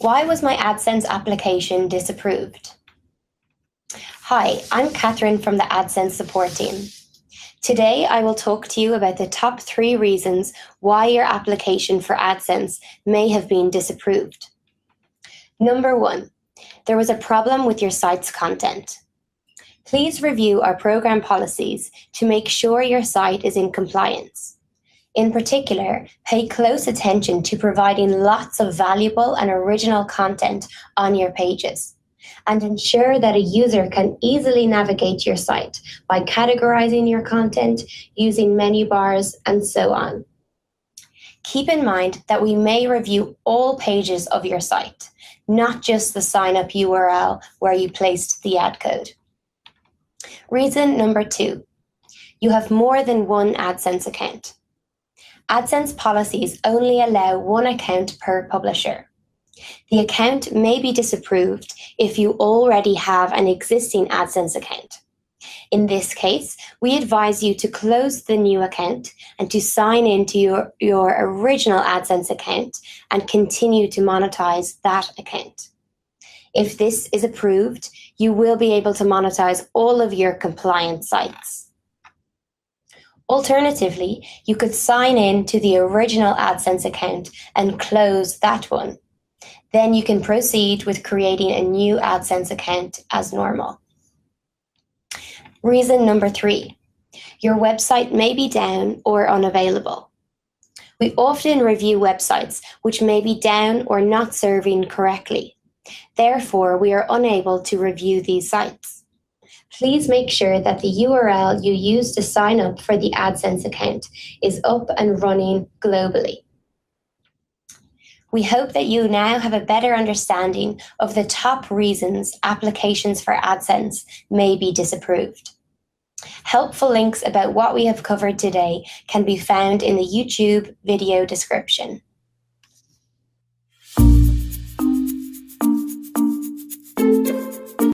Why was my AdSense application disapproved? Hi, I'm Catherine from the AdSense support team. Today, I will talk to you about the top 3 reasons why your application for AdSense may have been disapproved. Number 1, there was a problem with your site's content. Please review our program policies to make sure your site is in compliance. In particular, pay close attention to providing lots of valuable and original content on your pages, and ensure that a user can easily navigate your site by categorizing your content, using menu bars, and so on. Keep in mind that we may review all pages of your site, not just the sign-up URL where you placed the ad code. Reason number 2, you have more than one AdSense account. AdSense policies only allow one account per publisher. The account may be disapproved if you already have an existing AdSense account. In this case, we advise you to close the new account and to sign into your original AdSense account and continue to monetize that account. If this is approved, you will be able to monetize all of your compliant sites. Alternatively, you could sign in to the original AdSense account and close that one. Then you can proceed with creating a new AdSense account as normal. Reason number 3, your website may be down or unavailable. We often review websites which may be down or not serving correctly. Therefore, we are unable to review these sites. Please make sure that the URL you use to sign up for the AdSense account is up and running globally. We hope that you now have a better understanding of the top reasons applications for AdSense may be disapproved. Helpful links about what we have covered today can be found in the YouTube video description.